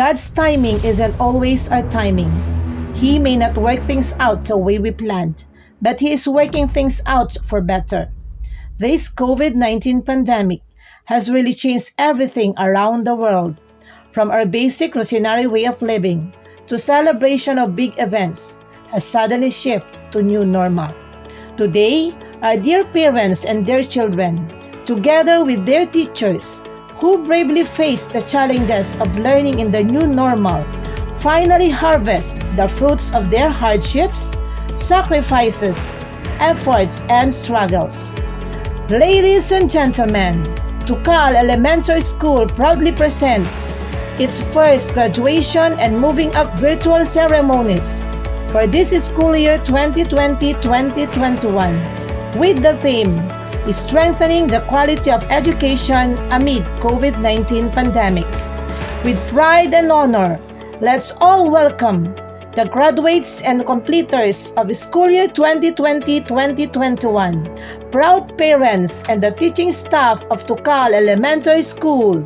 God's timing isn't always our timing. He may not work things out the way we planned, but He is working things out for better. This COVID-19 pandemic has really changed everything around the world, from our basic routinary way of living to celebration of big events has suddenly shifted to new normal. Today, our dear parents and their children, together with their teachers, who bravely face the challenges of learning in the new normal, finally harvest the fruits of their hardships, sacrifices, efforts, and struggles. Ladies and gentlemen, Tucal Elementary School proudly presents its first graduation and moving up virtual ceremonies for this school year 2020-2021 with the theme Strengthening the Quality of Education Amid COVID-19 Pandemic. With pride and honor, let's all welcome the graduates and completers of school year 2020-2021, proud parents and the teaching staff of Tucal Elementary School.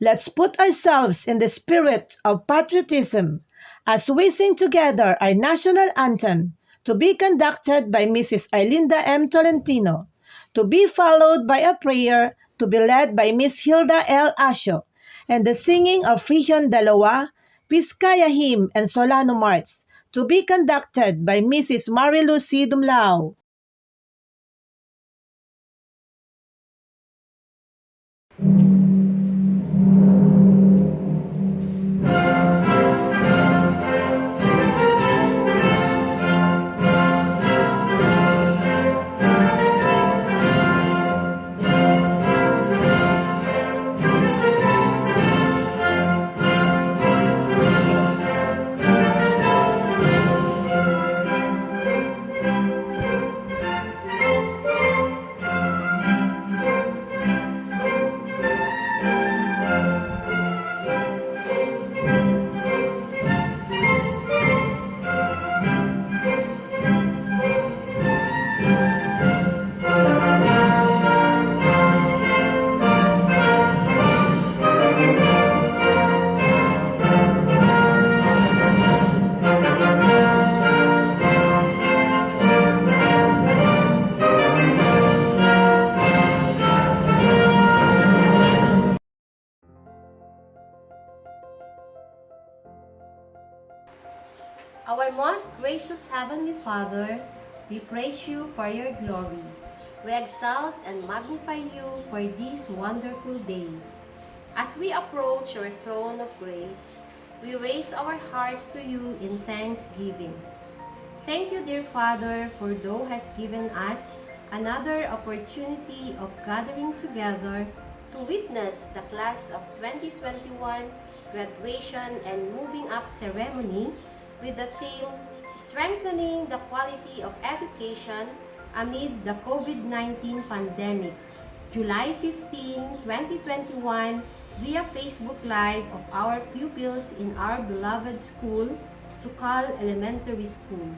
Let's put ourselves in the spirit of patriotism as we sing together our national anthem, to be conducted by Mrs. Arlinda M. Tolentino, to be followed by a prayer to be led by Miss Hilda L. Asio, and the singing of Frigion Dalawa, Vizcaya Hymn, and Solano March, to be conducted by Mrs. Marilu C. Dumlao. Our most gracious Heavenly Father, we praise you for your glory. We exalt and magnify you for this wonderful day. As we approach your throne of grace, we raise our hearts to you in thanksgiving. Thank you, dear Father, for thou hast given us another opportunity of gathering together to witness the class of 2021 graduation and moving up ceremony with the theme, Strengthening the Quality of Education Amid the COVID-19 Pandemic, July 15, 2021, via Facebook Live of our pupils in our beloved school, Tucal Elementary School.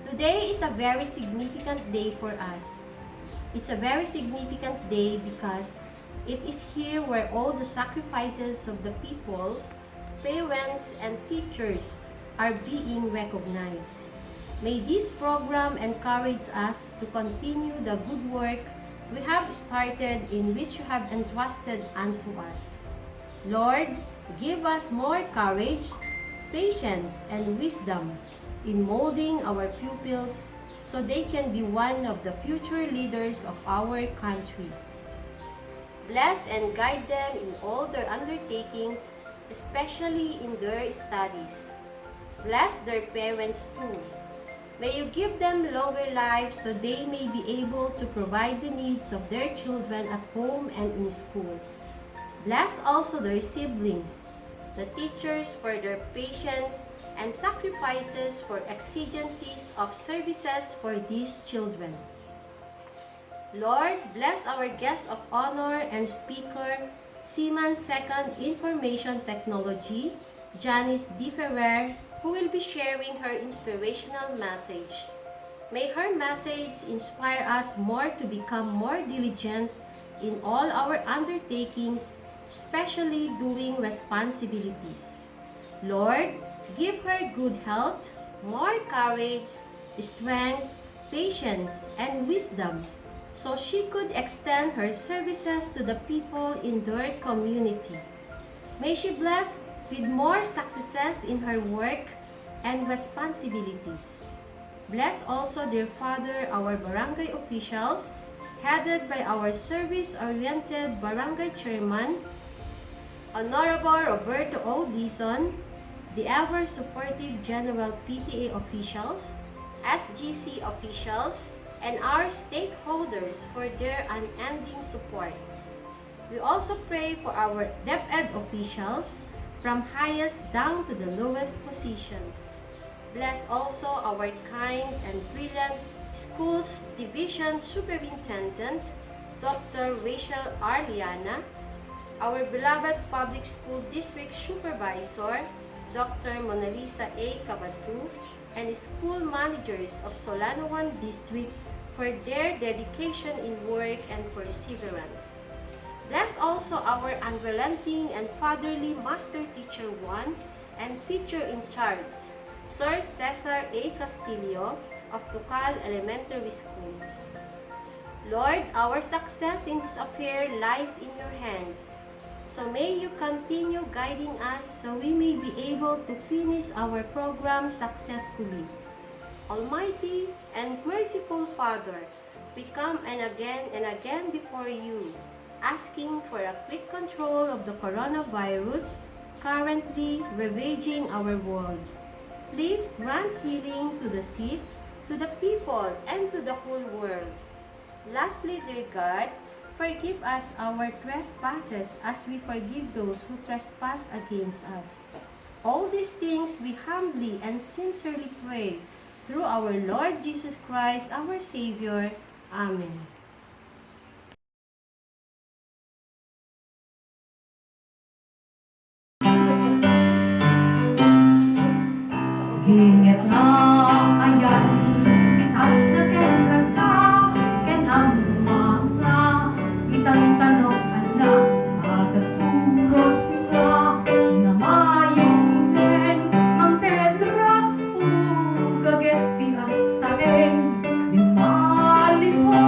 Today is a very significant day for us. It's a very significant day because it is here where all the sacrifices of the people, parents, and teachers are being recognized. May this program encourage us to continue the good work we have started in which you have entrusted unto us. Lord, give us more courage, patience, and wisdom in molding our pupils so they can be one of the future leaders of our country. Bless and guide them in all their undertakings, especially in their studies. Bless their parents too. May you give them longer lives so they may be able to provide the needs of their children at home and in school. Bless also their siblings, the teachers for their patience and sacrifices for exigencies of services for these children. Lord, bless our guest of honor and speaker, Seaman Second Information Technology, Janice D. Ferrer, who will be sharing her inspirational message. May her message inspire us more to become more diligent in all our undertakings, especially doing responsibilities. Lord, give her good health, more courage, strength, patience, and wisdom, so she could extend her services to the people in their community. May she bless with more successes in her work and responsibilities. Bless also, dear Father, our barangay officials, headed by our service-oriented barangay chairman, Honorable Roberto O. Dizon, the ever-supportive General PTA officials, SGC officials, and our stakeholders for their unending support. We also pray for our DepEd officials from highest down to the lowest positions. Bless also our kind and brilliant Schools Division Superintendent, Dr. Rachel Arliana, our beloved Public School District Supervisor, Dr. Mona Lisa A. Cabatu, and school managers of Solano 1 District for their dedication in work and perseverance. Bless also our unrelenting and fatherly Master Teacher 1 and Teacher in Charge, Sir Cesar A. Castillo of Tucal Elementary School. Lord, our success in this affair lies in your hands. So may you continue guiding us so we may be able to finish our program successfully. Almighty and merciful Father, we come and again before you, asking for a quick control of the coronavirus currently ravaging our world. Please grant healing to the sick, to the people, and to the whole world. Lastly, dear God, forgive us our trespasses as we forgive those who trespass against us. All these things we humbly and sincerely pray through our Lord Jesus Christ, our Savior. Amen. Ingat na ayan, itat na ken ragsa, ken ang mga itang tanong ala, agaturot nga, na mayong ken, ang tedra, gaget ti at taeng, di malito,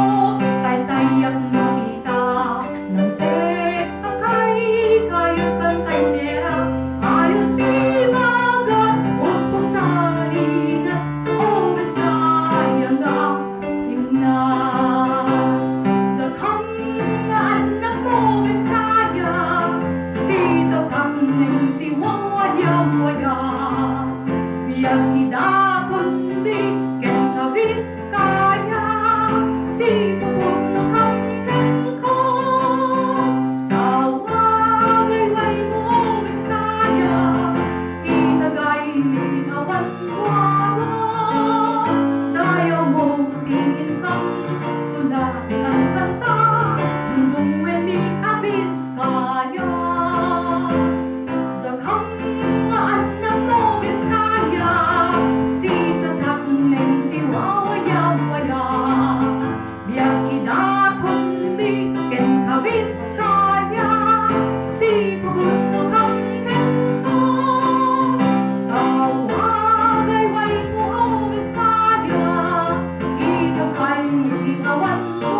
awan mo,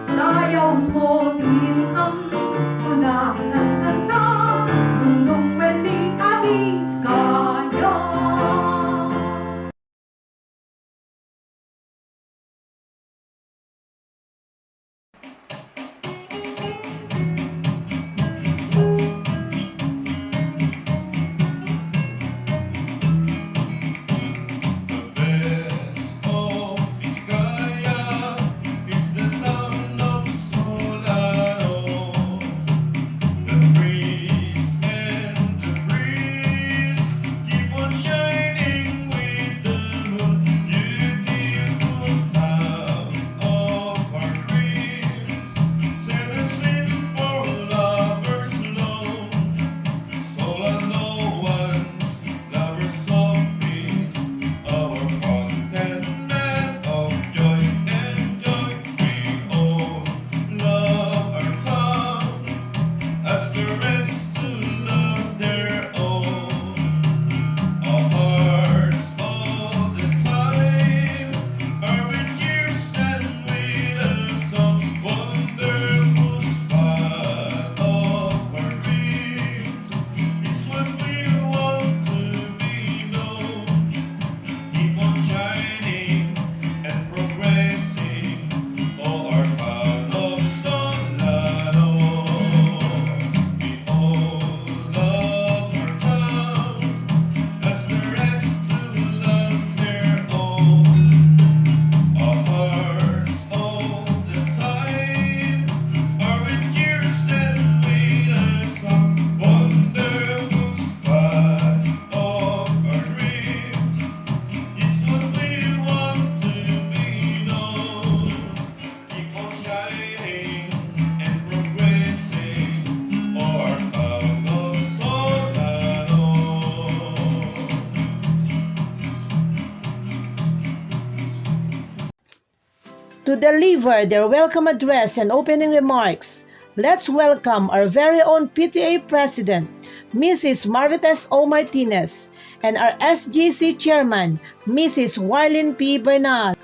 dayaw mo tingham, tunahan ng kanta, mundong pwede agis kanya. Best of Vizcaya is the town of Solano. The breeze and the breeze keep on shining with the moon. Beautiful town of our dreams, seven for lovers alone. Solano once lovers of peace, our contentment of joy and joy. We all love our town as the rest who love their own. Our hearts all the time are with years and with a song. Wonderful spot of our dreams is what we want to be known. Keep on shining and progressing, all our town of Solano. We all love our town as the rest who love their own. Our hearts all the time are with years and with a song. Wonderful spot of our dreams is what we want to be known. Keep on shining and progressing, our town of Solano. To deliver their welcome address and opening remarks, let's welcome our very own PTA President, Mrs. Marvites O. Martinez, and our SGC Chairman, Mrs. Warlin P. Bernal.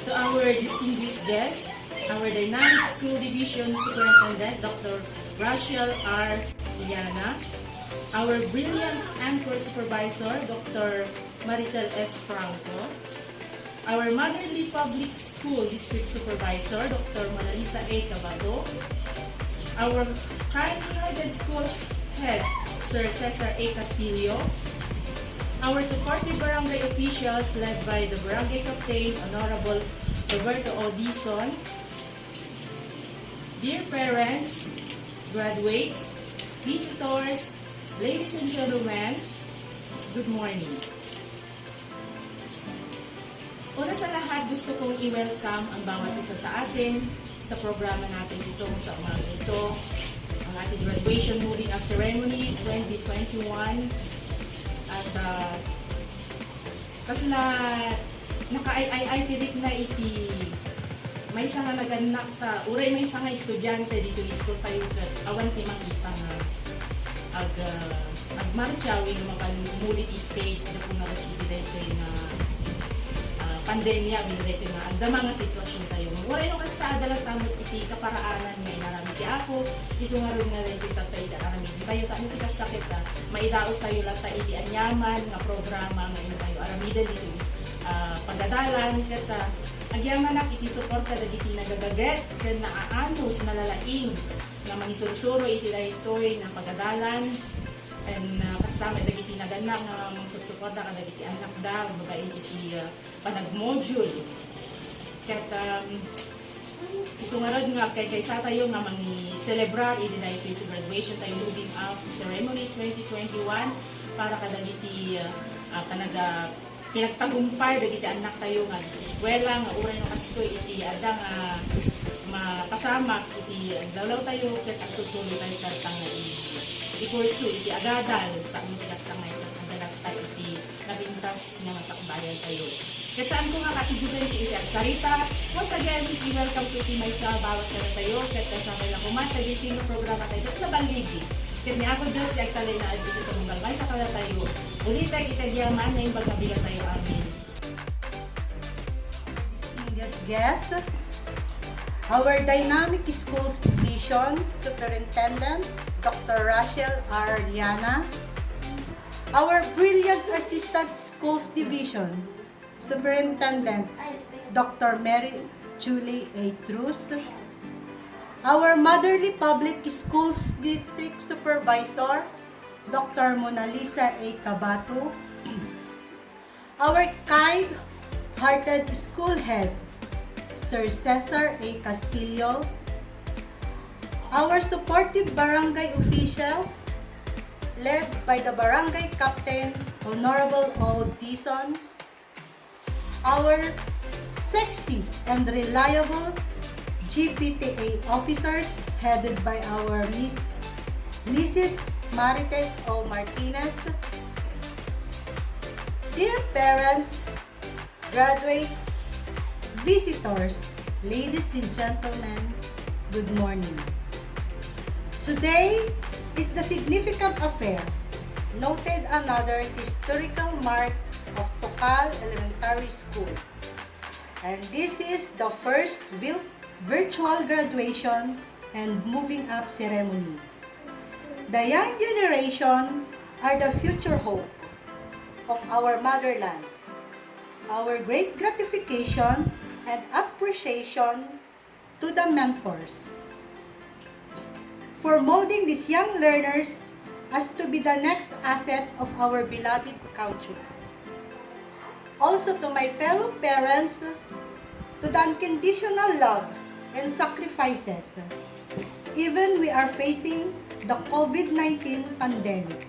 To our distinguished guest, our Dynamic School Division Superintendent, Dr. Rachel R. Iliana, our brilliant Anchor Supervisor, Dr. Maricel S. Franco, our Motherly Public School District Supervisor, Dr. Mona Lisa A. Cabato, our kind-hearted school head, Sir Cesar A. Castillo, our supportive barangay officials led by the Barangay Captain, Honorable Roberto O. Dizon, dear parents, graduates, visitors, ladies and gentlemen, good morning. Una sa lahat, gusto kong i-welcome ang bawat isa sa atin sa programa natin dito sa umaga ito, ang ating graduation moving up ceremony 2021. At kasla naka-ay tirik na iti may isa nga naganak ta, uray may isa nga estudyante dito school tayo awan ti makita na agmarchawi nga makalumulit space na kung naratiti na pandemya, binirete nga, agdama nga sitwasyon tayo. Waray no kasi adalang tamot iti kaparaanan ngay marami ti ako, isungaroon nga rin kita tayo da arami. Di tayo tayo ti kastakit na maidaos tayo lang tayo iti anyaman, nga programa, nga ino tayo aramidan dito, pagdadalan, kata, agyamanak iti suporta da iti nagagaget, kan naaanos, nalalaing, nga mangisurusuro iti daytoy nga pagdadalan, and kasama dagiti naganak nga magsusuporta ka dagiti anak da babae iti panag-module ket isungarod nga kay sa tayo nga mangi-celebrar iti daytoy sa graduation tayo moving up ceremony 2021 para kadagiti panaga pinagtagumpay dagiti anak tayo nga sa eskwela nga uray no kastoy iti ada nga makasama iti agdawlaw tayo ket agtutuloy tayo kartang i-pursue iti agadal taong tigas lang ngayon ang dalag tayo iti nabintas nga masakbayan tayo. Ket saan ko nga katibugan iti sarita, once again, i-welcome ko iti may sa bawat na tayo, ket kasabay lang kumata, iti no programa tayo, ket nabaligi. Ket ni ako Diyos, yak talay na iti itong galmay sa kala tayo, ulit ay itagyaman na yung pagkabigan tayo amin. guests, our Dynamic Schools Division Superintendent, Dr. Rachel R. Liana, our Brilliant Assistant Schools Division Superintendent, Dr. Mary Julie A. Trus, our Motherly Public Schools District Supervisor, Dr. Mona Lisa A. Cabatu, our kind-hearted school head, Sir Cesar A. Castillo, our supportive barangay officials, led by the Barangay Captain, Honorable O. Dizon, our sexy and reliable GPTA officers, headed by our Mrs. Marites O. Martinez. Dear parents, graduates, visitors, ladies and gentlemen, good morning. Today is the significant affair, noted another historical mark of Tucal Elementary School. And this is the first virtual graduation and moving up ceremony. The young generation are the future hope of our motherland. Our great gratification and appreciation to the mentors for molding these young learners as to be the next asset of our beloved country. Also to my fellow parents, to the unconditional love and sacrifices, even we are facing the COVID-19 pandemic.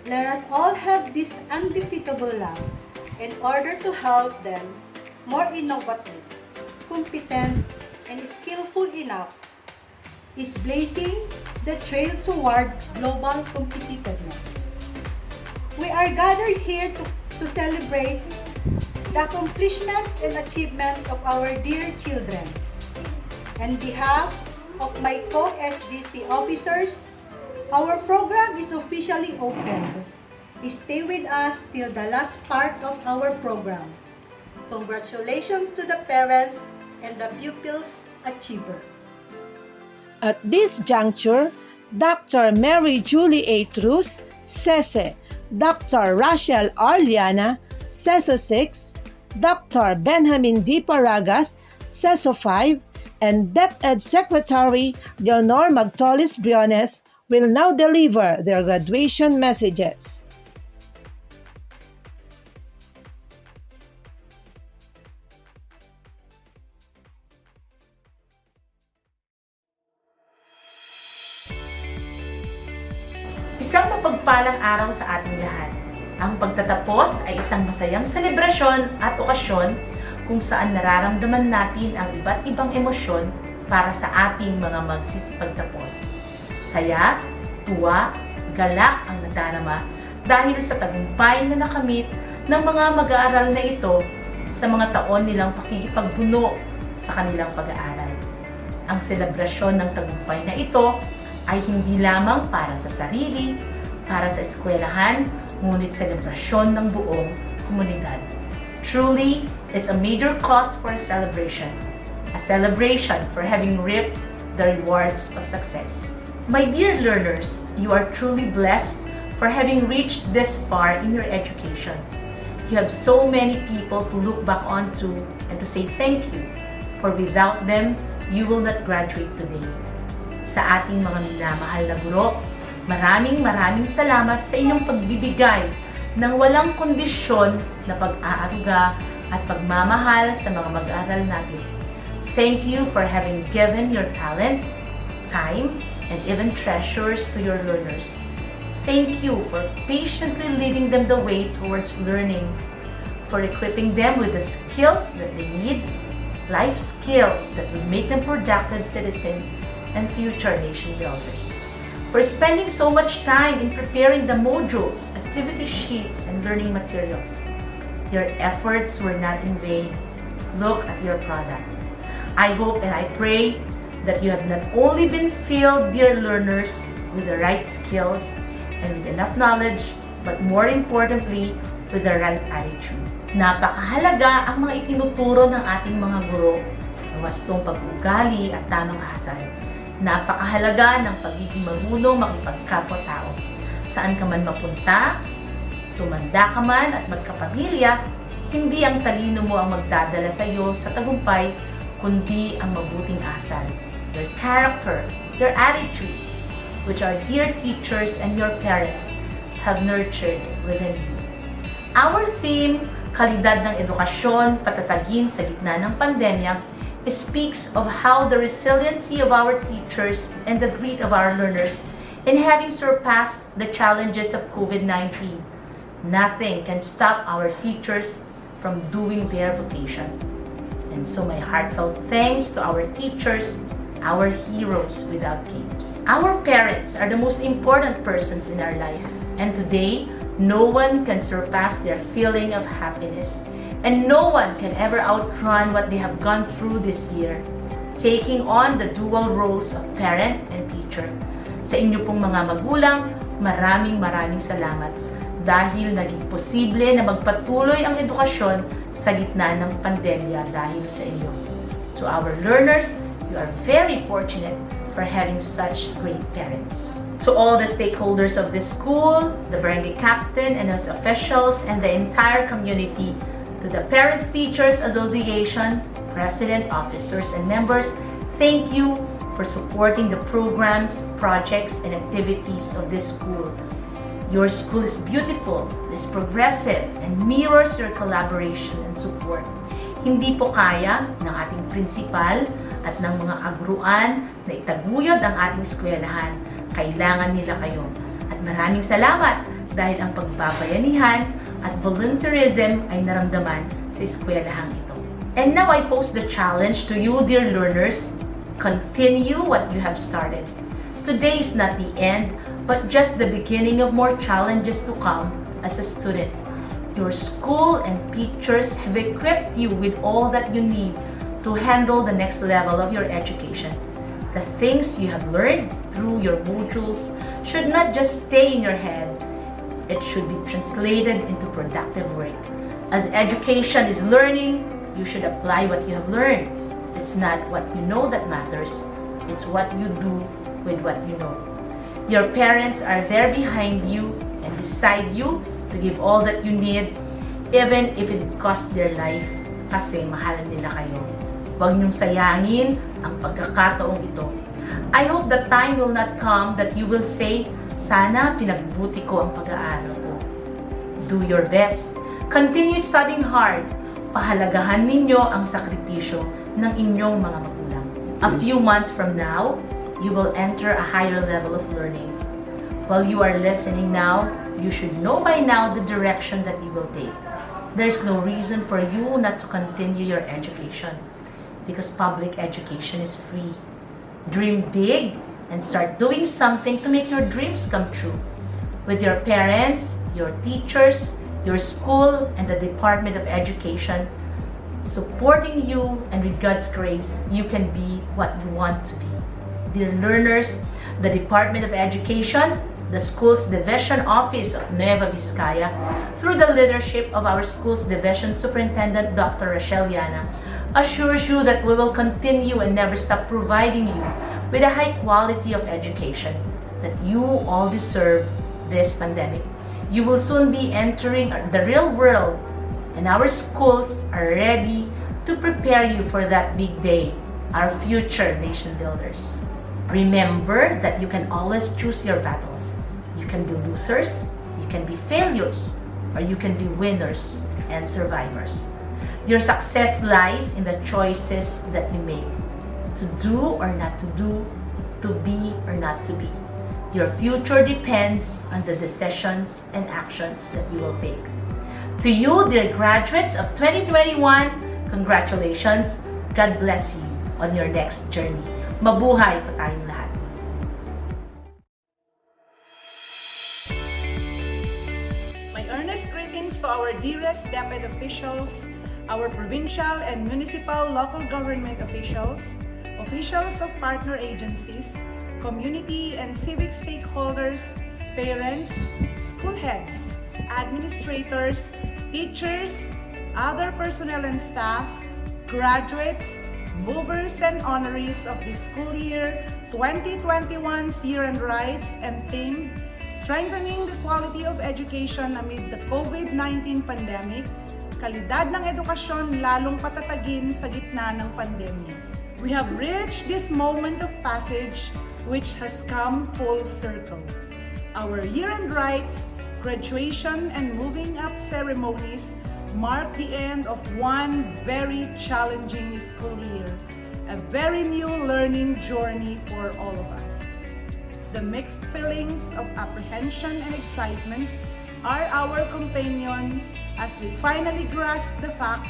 Let us all have this undefeatable love in order to help them more innovative, competent, and skillful enough is blazing the trail toward global competitiveness. We are gathered here to celebrate the accomplishment and achievement of our dear children. On behalf of my co-SGC officers, our program is officially opened. Stay with us till the last part of our program. Congratulations to the parents and the pupils achiever. At this juncture, Dr. Mary Julie A. Trus, SESE, Dr. Rachel R. Liana, SESO 6, Dr. Benjamin D. Paragas, SESO 5, and DepEd Secretary Leonor Magtolis Briones will now deliver their graduation messages. Isang mapagpalang araw sa ating lahat. Ang pagtatapos ay isang masayang selebrasyon at okasyon kung saan nararamdaman natin ang iba't ibang emosyon para sa ating mga magsisipagtapos. Saya, tuwa, galak ang nadarama dahil sa tagumpay na nakamit ng mga mag-aaral na ito sa mga taon nilang pakikipagbuno sa kanilang pag-aaral. Ang selebrasyon ng tagumpay na ito ay hindi lamang para sa sarili, para sa eskwelahan, ngunit selebrasyon ng buong komunidad. Truly, it's a major cause for a celebration for having reaped the rewards of success. My dear learners, you are truly blessed for having reached this far in your education. You have so many people to look back onto and to say thank you, for without them, you will not graduate today. Sa ating mga minamahal na guro, maraming salamat sa inyong pagbibigay ng walang kondisyon na pag-aaruga at pagmamahal sa mga mag-aaral natin. Thank you for having given your talent, time, and even treasures to your learners. Thank you for patiently leading them the way towards learning, for equipping them with the skills that they need, life skills that will make them productive citizens and future nation builders. For spending so much time in preparing the modules, activity sheets, and learning materials. Your efforts were not in vain. Look at your product. I hope and I pray that you have not only been filled, dear learners, with the right skills and with enough knowledge, but more importantly, with the right attitude. Napakahalaga ang mga itinuturo ng ating mga guro, ang wastong pag-ugali at tamang asal. Napakahalaga ng pagiging marunong makipagkapwa-tao. Saan ka man mapunta, tumanda ka man at magkapamilya, hindi ang talino mo ang magdadala sa iyo sa tagumpay, kundi ang mabuting asal, your character, your attitude, which our dear teachers and your parents have nurtured within you. Our theme, Kalidad ng Edukasyon, Patatagin sa Gitna ng Pandemya, speaks of how the resiliency of our teachers and the grit of our learners in having surpassed the challenges of COVID-19. Nothing can stop our teachers from doing their vocation. And so my heartfelt thanks to our teachers, our heroes without capes. Our parents are the most important persons in our life, and today, no one can surpass their feeling of happiness, and no one can ever outrun what they have gone through this year, taking on the dual roles of parent and teacher. Sa inyo pong mga magulang, maraming salamat dahil naging posible na magpatuloy ang edukasyon sa gitna ng pandemya dahil sa inyo. To our learners, you are very fortunate for having such great parents. To all the stakeholders of this school, the barangay captain and his officials, and the entire community, to the Parents Teachers Association, president, officers, and members, thank you for supporting the programs, projects, and activities of this school. Your school is beautiful, is progressive, and mirrors your collaboration and support. Hindi po kaya ng ating principal at ng mga kaguruan na itaguyod ang ating eskwelahan. Kailangan nila kayo. At maraming salamat dahil ang pagbabayanihan at volunteerism ay naramdaman sa eskwelahang ito. And now I pose the challenge to you, dear learners. Continue what you have started. Today is not the end, but just the beginning of more challenges to come as a student. Your school and teachers have equipped you with all that you need to handle the next level of your education. The things you have learned through your modules should not just stay in your head. It should be translated into productive work. As education is learning, you should apply what you have learned. It's not what you know that matters. It's what you do with what you know. Your parents are there behind you and beside you to give all that you need, even if it costs their life, kasi mahal nila kayo. Huwag niyong sayangin ang pagkakataong ito. I hope the time will not come that you will say, sana pinagbuti ko ang pag-aaral ko. Do your best. Continue studying hard. Pahalagahan ninyo ang sakripisyo ng inyong mga magulang. A few months from now, you will enter a higher level of learning. While you are listening now, you should know by now the direction that you will take. There's no reason for you not to continue your education because public education is free. Dream big and start doing something to make your dreams come true. With your parents, your teachers, your school, and the Department of Education supporting you, and with God's grace, you can be what you want to be. Dear learners, the Department of Education, the school's division office of Nueva Vizcaya, through the leadership of our school's division superintendent, Dr. Rochelle Yana, assures you that we will continue and never stop providing you with a high quality of education that you all deserve this pandemic. You will soon be entering the real world, and our schools are ready to prepare you for that big day, our future nation builders. Remember that you can always choose your battles. You can be losers, you can be failures, or you can be winners and survivors. Your success lies in the choices that you make. To do or not to do, to be or not to be. Your future depends on the decisions and actions that you will take. To you, dear graduates of 2021, congratulations. God bless you on your next journey. Mabuhay po tayong lahat. My earnest greetings to our dearest DepEd officials, our provincial and municipal local government officials, officials of partner agencies, community and civic stakeholders, parents, school heads, administrators, teachers, other personnel and staff, graduates, movers and honorees of the school year 2021's Year-End Rights and theme, Strengthening the Quality of Education Amid the COVID-19 Pandemic, kalidad ng edukasyon lalong patatagin sa gitna ng pandemya. We have reached this moment of passage which has come full circle. Our Year-End Rights, graduation and moving up ceremonies mark the end of one very challenging school year, a very new learning journey for all of us. The mixed feelings of apprehension and excitement are our companion as we finally grasp the fact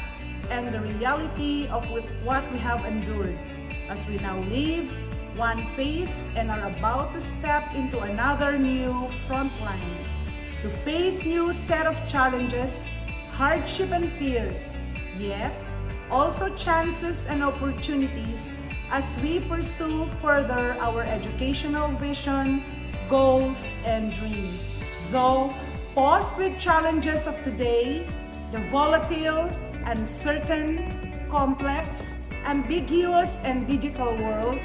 and the reality of what we have endured, as we now leave one phase and are about to step into another new front line, to face new set of challenges, hardship and fears, yet also chances and opportunities as we pursue further our educational vision, goals, and dreams. Though paused with challenges of today, the volatile, uncertain, complex, ambiguous, and digital world,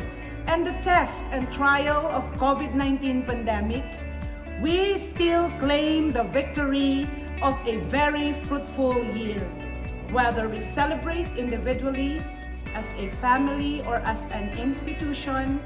and the test and trial of COVID-19 pandemic, we still claim the victory of a very fruitful year. Whether we celebrate individually, as a family, or as an institution,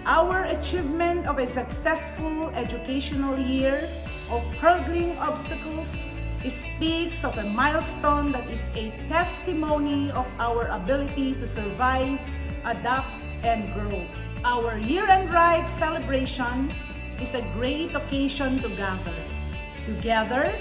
our achievement of a successful educational year of hurdling obstacles speaks of a milestone that is a testimony of our ability to survive, adapt, and grow. Our Year-End Rights celebration is a great occasion to gather. Together,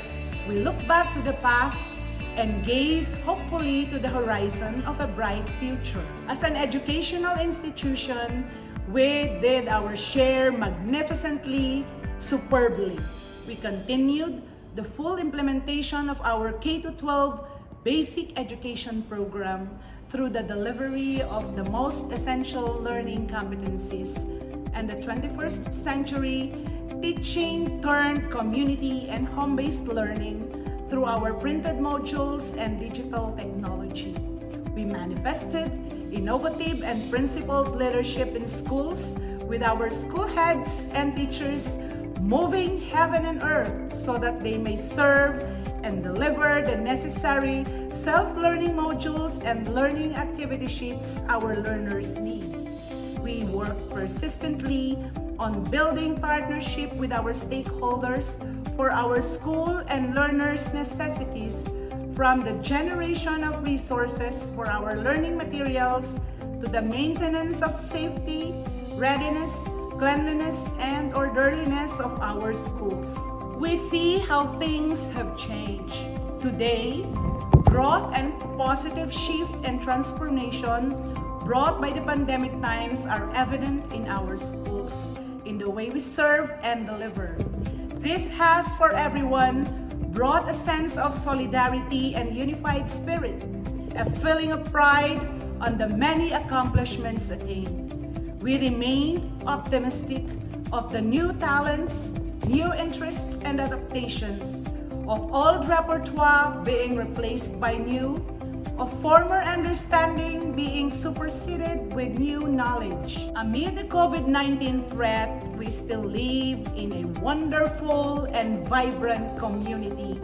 we look back to the past and gaze hopefully to the horizon of a bright future. As an educational institution, we did our share magnificently, superbly. We continued the full implementation of our K-12 basic education program through the delivery of the most essential learning competencies and the 21st century teaching turned community and home-based learning through our printed modules and digital technology. We manifested innovative and principled leadership in schools with our school heads and teachers moving heaven and earth so that they may serve and deliver the necessary self-learning modules and learning activity sheets our learners need. We work persistently on building partnership with our stakeholders for our school and learners' necessities, from the generation of resources for our learning materials to the maintenance of safety, readiness, cleanliness, and orderliness of our schools. We see how things have changed. Today, growth and positive shift and transformation brought by the pandemic times are evident in our schools, in the way we serve and deliver. This has, for everyone, brought a sense of solidarity and unified spirit, a feeling of pride on the many accomplishments attained. We remain optimistic of the new talents, new interests, and adaptations, of old repertoire being replaced by new, of former understanding being superseded with new knowledge. Amid the COVID-19 threat, we still live in a wonderful and vibrant community,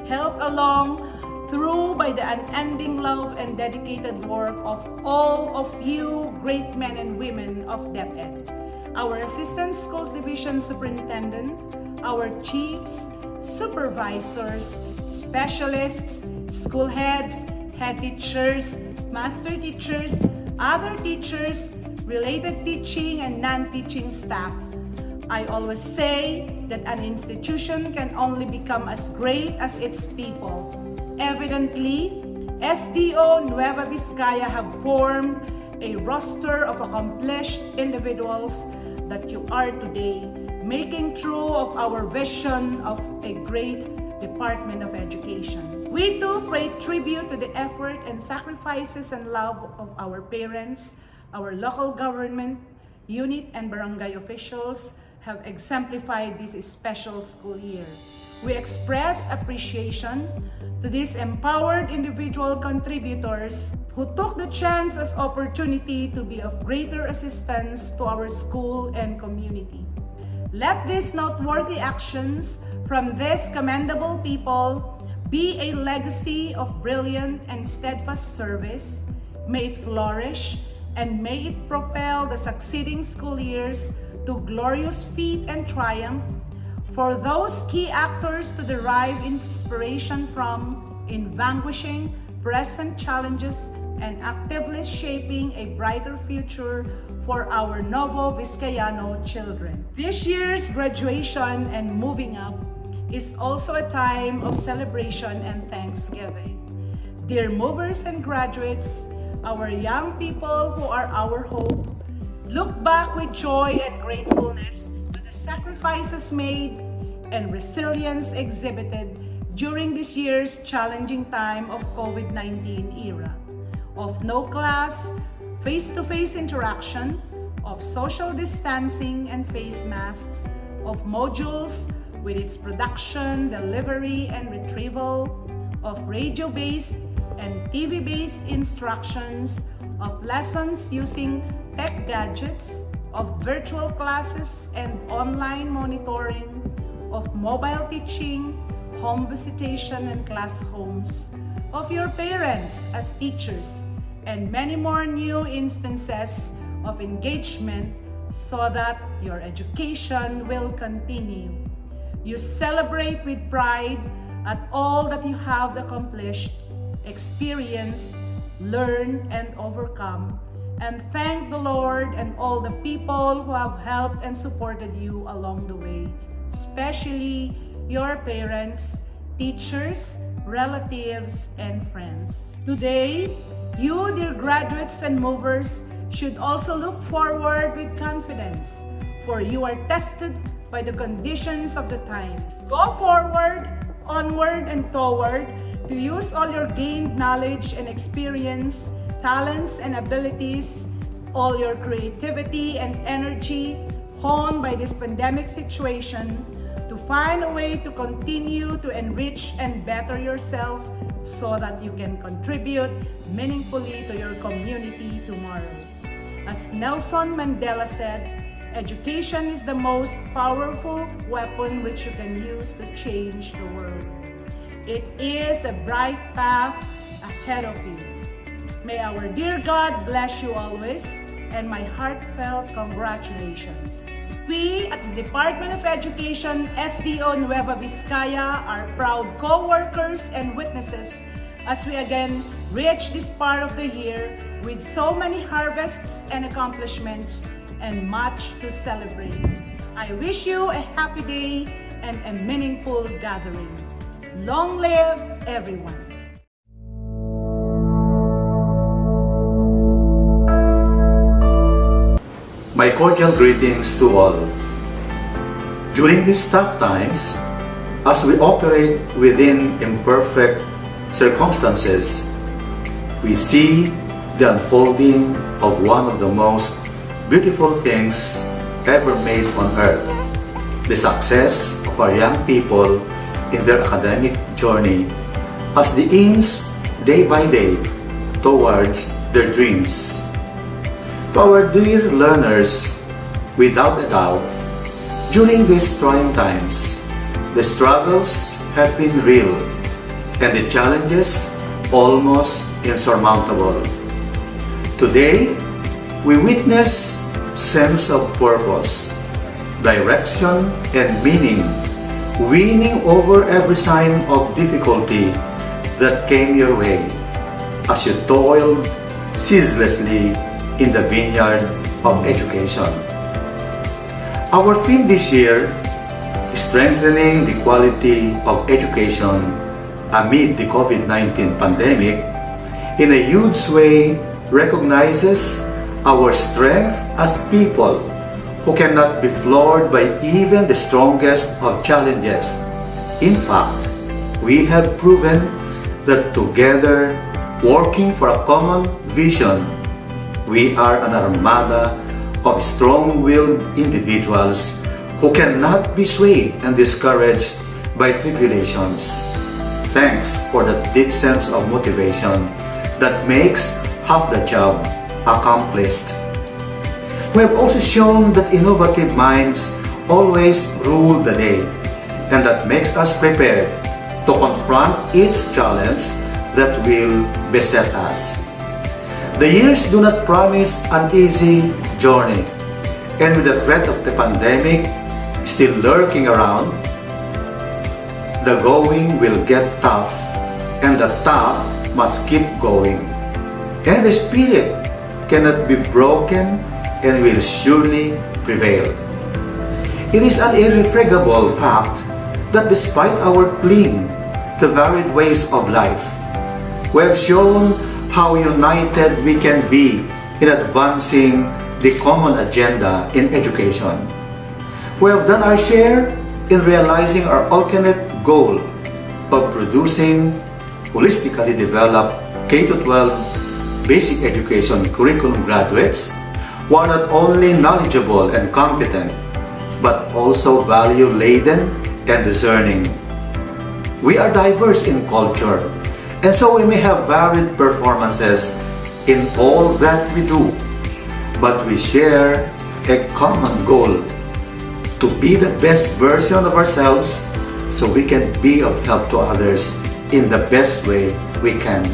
helped along through by the unending love and dedicated work of all of you great men and women of DepEd. Our Assistant Schools Division Superintendent, our chiefs, supervisors, specialists, school heads, head teachers, master teachers, other teachers, related teaching and non-teaching staff. I always say that an institution can only become as great as its people. Evidently, SDO Nueva Vizcaya have formed a roster of accomplished individuals that you are today, making true of our vision of a great Department of Education. We too pay tribute to the effort and sacrifices and love of our parents, our local government, unit and barangay officials have exemplified this special school year. We express appreciation to these empowered individual contributors who took the chance as opportunity to be of greater assistance to our school and community. Let these noteworthy actions from these commendable people be a legacy of brilliant and steadfast service. May it flourish and may it propel the succeeding school years to glorious feat and triumph for those key actors to derive inspiration from in vanquishing present challenges and actively shaping a brighter future for our Novo Vizcayano children. This year's graduation and moving up is also a time of celebration and thanksgiving. Dear movers and graduates, our young people who are our hope, look back with joy and gratefulness to the sacrifices made and resilience exhibited during this year's challenging time of COVID-19 era, of no class, face-to-face interaction, of social distancing and face masks, of modules with its production, delivery, and retrieval, of radio-based and TV-based instructions, of lessons using tech gadgets, of virtual classes and online monitoring, of mobile teaching, home visitation and class homes, of your parents as teachers, and many more new instances of engagement so that your education will continue. You celebrate with pride at all that you have accomplished, experienced, learned, and overcome, and thank the Lord and all the people who have helped and supported you along the way, especially your parents, teachers, relatives, and friends. Today, you, dear graduates and movers, should also look forward with confidence, for you are tested by the conditions of the time. Go forward, onward, and toward to use all your gained knowledge and experience, talents and abilities, all your creativity and energy honed by this pandemic situation to find a way to continue to enrich and better yourself so that you can contribute meaningfully to your community tomorrow. As Nelson Mandela said, education is the most powerful weapon which you can use to change the world. It is a bright path ahead of you. May our dear God bless you always, and my heartfelt congratulations. We at the Department of Education, SDO Nueva Vizcaya, are proud co-workers and witnesses as we again reach this part of the year with so many harvests and accomplishments and much to celebrate. I wish you a happy day and a meaningful gathering. Long live everyone! My cordial greetings to all. During these tough times, as we operate within imperfect circumstances, we see the unfolding of one of the most beautiful things ever made on earth, the success of our young people in their academic journey as they inch day by day towards their dreams. To our dear learners, without a doubt, during these trying times, the struggles have been real and the challenges almost insurmountable. Today, we witness sense of purpose, direction, and meaning winning over every sign of difficulty that came your way as you toiled ceaselessly in the vineyard of education. Our theme this year, strengthening the quality of education amid the COVID-19 pandemic, in a huge way recognizes our strength as people who cannot be floored by even the strongest of challenges. In fact, we have proven that together, working for a common vision, we are an armada of strong-willed individuals who cannot be swayed and discouraged by tribulations. Thanks for the deep sense of motivation that makes half the job accomplished. We have also shown that innovative minds always rule the day, and that makes us prepared to confront each challenge that will beset us. The years do not promise an easy journey, and with the threat of the pandemic still lurking around, the going will get tough, and the tough must keep going. And the spirit cannot be broken and will surely prevail. It is an irrefragable fact that despite our cling to varied ways of life, we have shown how united we can be in advancing the common agenda in education. We have done our share in realizing our ultimate goal of producing holistically developed K-12 basic education curriculum graduates who are not only knowledgeable and competent, but also value-laden and discerning. We are diverse in culture, and so we may have varied performances in all that we do, but we share a common goal: to be the best version of ourselves so we can be of help to others in the best way we can.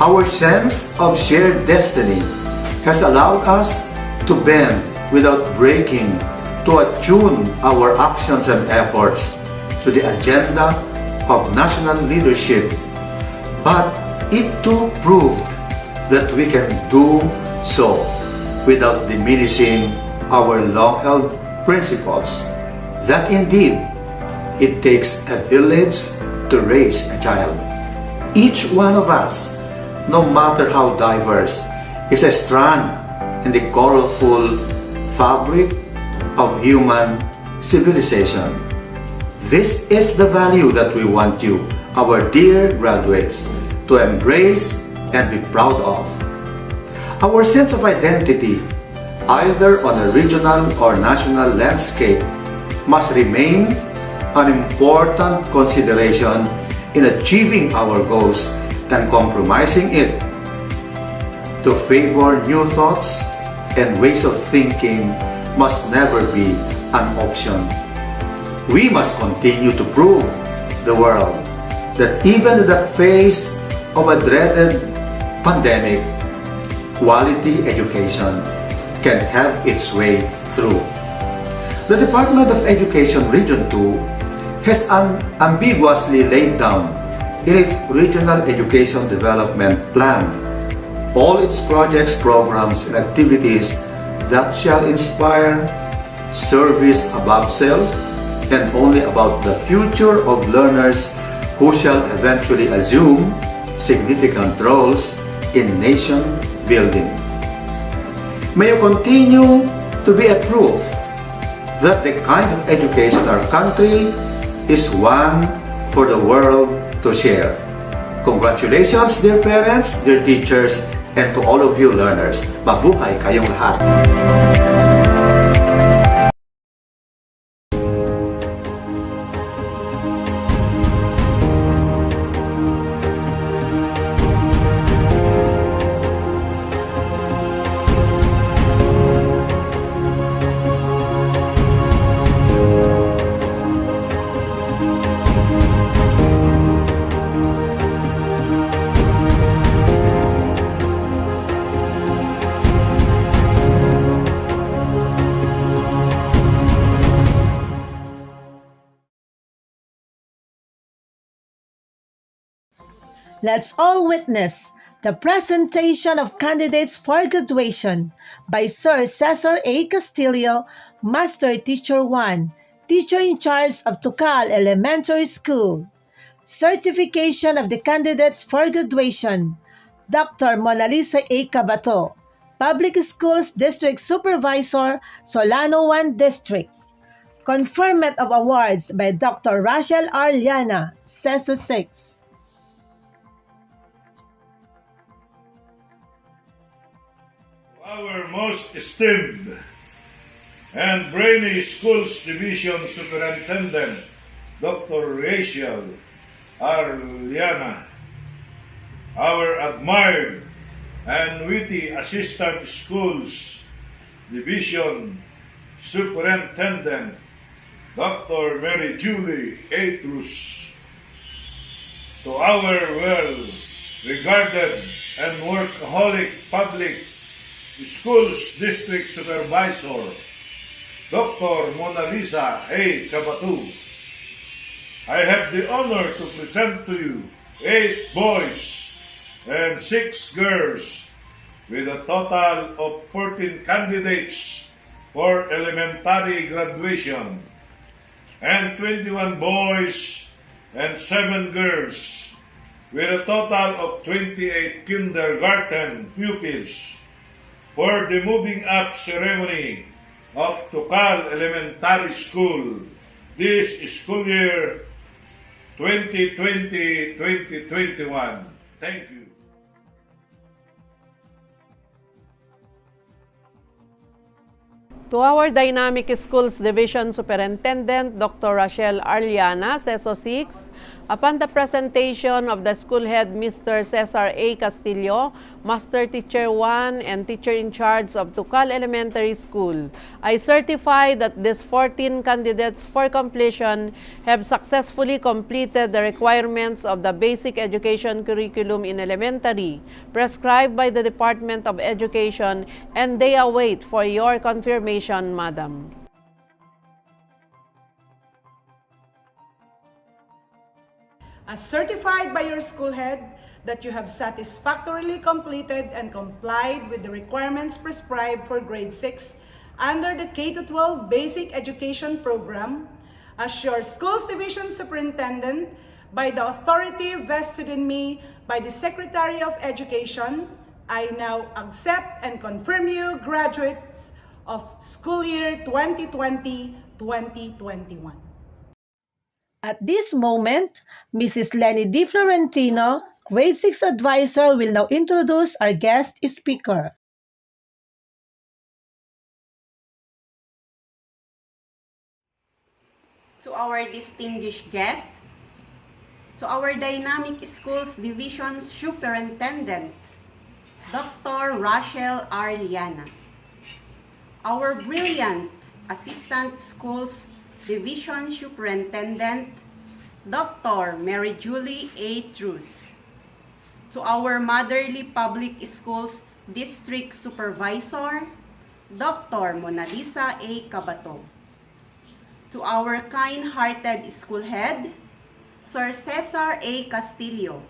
Our sense of shared destiny has allowed us to bend without breaking, to attune our actions and efforts to the agenda of national leadership, but it too proved that we can do so without diminishing our long-held principles, that indeed it takes a village to raise a child. Each one of us, no matter how diverse, is a strand in the colorful fabric of human civilization. This is the value that we want you, our dear graduates, to embrace and be proud of. Our sense of identity, either on a regional or national landscape, must remain an important consideration in achieving our goals, and compromising it to favor new thoughts and ways of thinking must never be an option. We must continue to prove the world that even in the face of a dreaded pandemic, quality education can have its way through. The Department of Education Region 2 has unambiguously laid down in its Regional Education Development Plan all its projects, programs, and activities that shall inspire service above self and only about the future of learners who shall eventually assume significant roles in nation building. May you continue to be a proof that the kind of education our country is one for the world to share. Congratulations, dear parents, dear teachers, and to all of you learners. Mabuhay kayong lahat! Let's all witness the presentation of candidates for graduation by Sir Cesar A. Castillo, Master Teacher 1, Teacher in charge of Tucal Elementary School. Certification of the candidates for graduation, Dr. Mona Lisa A. Cabato, Public Schools District Supervisor, Solano 1 District. Conferment of awards by Dr. Rachel R. Liana, CESA 6. Our most esteemed and brainy Schools Division Superintendent, Dr. Rachel Arliana, our admired and witty Assistant Schools Division Superintendent, Dr. Mary Julie Atrus, to our well-regarded and workaholic public schools district supervisor, Dr. Mona Lisa A. Cabatu, I have the honor to present to you 8 boys and 6 girls with a total of 14 candidates for elementary graduation and 21 boys and 7 girls with a total of 28 kindergarten pupils for the moving up ceremony of Tucal Elementary School this school year 2020-2021. Thank you. To our Dynamic Schools Division Superintendent, Dr. Rachel Arliana, CESO 6, upon the presentation of the school head, Mr. Cesar A. Castillo, Master Teacher 1 and Teacher in Charge of Tucal Elementary School, I certify that these 14 candidates for completion have successfully completed the requirements of the basic education curriculum in elementary prescribed by the Department of Education, and they await for your confirmation, Madam. As certified by your school head that you have satisfactorily completed and complied with the requirements prescribed for grade 6 under the K-12 Basic Education Program, as your school's division superintendent, by the authority vested in me by the Secretary of Education, I now accept and confirm you graduates of school year 2020-2021. At this moment, Mrs. Lenny Di Florentino, Grade 6 Advisor, will now introduce our guest speaker. To our distinguished guests, to our Dynamic Schools Division Superintendent, Dr. Rachel Arliana, our brilliant Assistant Schools Division Superintendent, Dr. Mary Julie A. Trus, to our Motherly Public Schools District Supervisor, Dr. Mona Lisa A. Cabato, to our kind-hearted school head, Sir Cesar A. Castillo,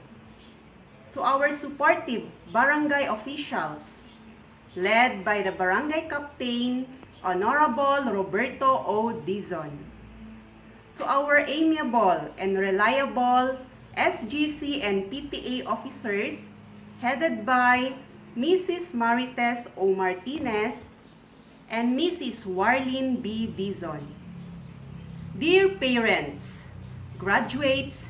to our supportive barangay officials, led by the Barangay Captain, Honorable Roberto O. Dizon, to our amiable and reliable SGC and PTA officers, headed by Mrs. Marites O. Martinez and Mrs. Warlene B. Dizon. Dear parents, graduates,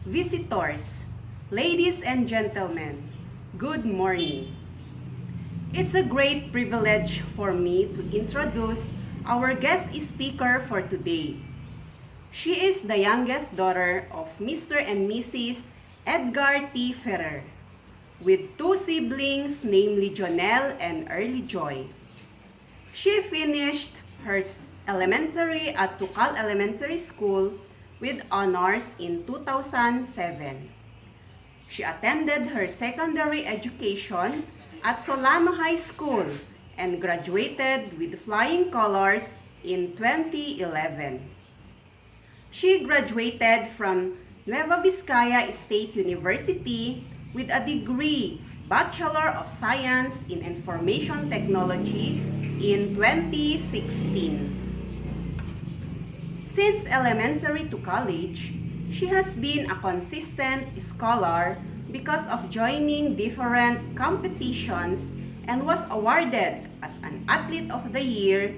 visitors, ladies and gentlemen, good morning. It's a great privilege for me to introduce our guest speaker for today. She is the youngest daughter of Mr. and Mrs. Edgar T. Ferrer, with 2 siblings, namely Jonelle and Early Joy. She finished her elementary at Tucal Elementary School with honors in 2007. She attended her secondary education at Solano High School and graduated with flying colors in 2011. She graduated from Nueva Vizcaya State University with a degree Bachelor of Science in Information Technology in 2016. Since elementary to college, she has been a consistent scholar because of joining different competitions and was awarded as an Athlete of the Year,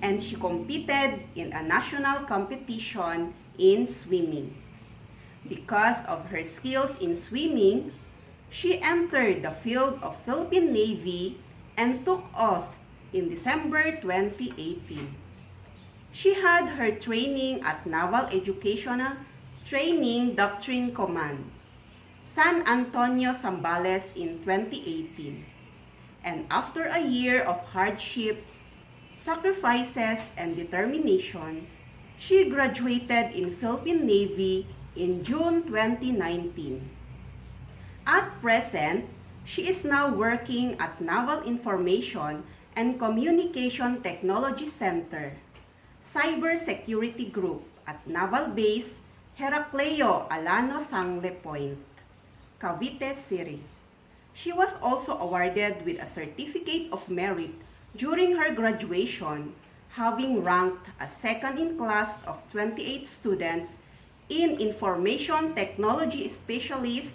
and she competed in a national competition in swimming. Because of her skills in swimming, she entered the field of Philippine Navy and took oath in December 2018. She had her training at Naval Educational Training Doctrine Command, San Antonio, Zambales in 2018. And after a year of hardships, sacrifices, and determination, she graduated in Philippine Navy in June 2019. At present, she is now working at Naval Information and Communication Technology Center, Cybersecurity Group at Naval Base Heracleo Alano Sangle Point, Cavite City. She was also awarded with a Certificate of Merit during her graduation, having ranked as second in class of 28 students in Information Technology Specialist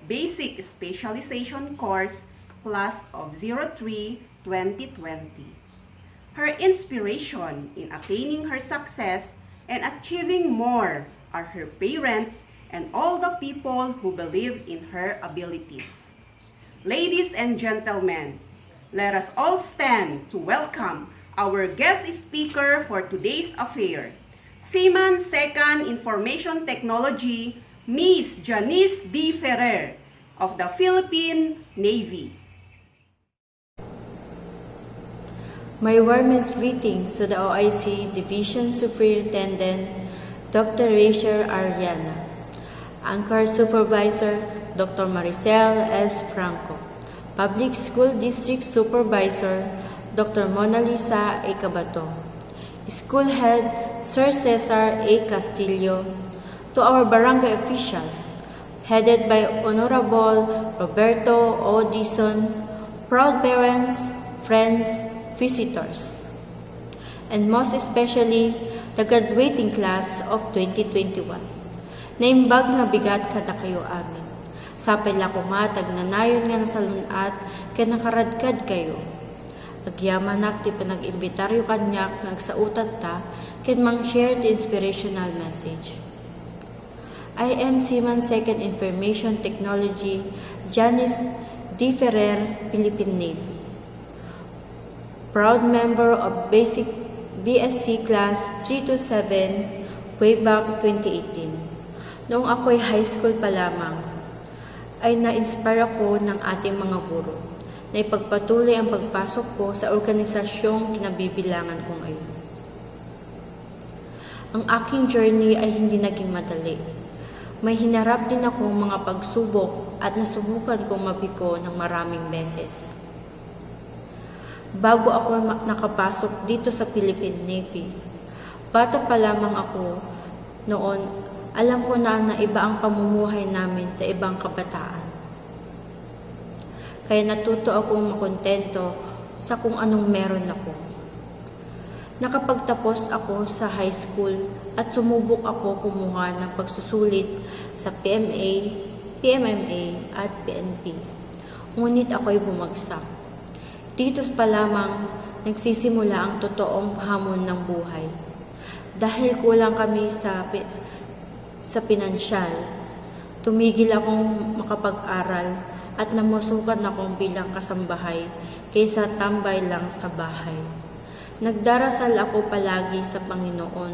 Basic Specialization Course, Class of 03-2020. Her inspiration in attaining her success and achieving more are her parents and all the people who believe in her abilities. Ladies and gentlemen, let us all stand to welcome our guest speaker for today's affair, Seaman Second Information Technology, Miss Janice D. Ferrer of the Philippine Navy. My warmest greetings to the OIC Division Superintendent, Dr. Rachel Ariana, Anchor Supervisor, Dr. Maricel S. Franco, Public School District Supervisor, Dr. Mona Lisa A. Cabato, School Head, Sir Cesar A. Castillo, to our barangay officials, headed by Honorable Roberto O. Dizon, proud parents, friends, visitors, and most especially the graduating class of 2021. Naimbag nga bigat kada kayo amin. Sapay la ko matag nanayon nga nasalunat kay nakaradkad kayo. Agyaman nak ti panag-imbitaryo kanyak nga agsautat ta ken mang-share the inspirational message. I am Seaman Second Information Technology, Janice D. Ferrer, Philippine Navy. Proud member of Basic BSc Class 3-7 way back 2018. Noong ako'y high school pa lamang, ay na-inspire ako ng ating mga guro na ipagpatuloy ang pagpasok ko sa organisasyong kinabibilangan ko ngayon. Ang aking journey ay hindi naging madali. May hinarap din akong mga pagsubok at nasubukan kong mabiko ng maraming beses. Bago ako nakapasok dito sa Philippine Navy, bata pa lamang ako noon, alam ko na iba ang pamumuhay namin sa ibang kabataan. Kaya natuto akong makontento sa kung anong meron ako. Nakapagtapos ako sa high school at sumubok ako kumuha ng pagsusulit sa PMA, PMMA at PNP. Ngunit ako'y bumagsak. Dito pa lamang nagsisimula ang totoong hamon ng buhay. Dahil kulang kami sa pinansyal, tumigil akong makapag-aral at namasukan akong bilang kasambahay kaysa tambay lang sa bahay. Nagdarasal ako palagi sa Panginoon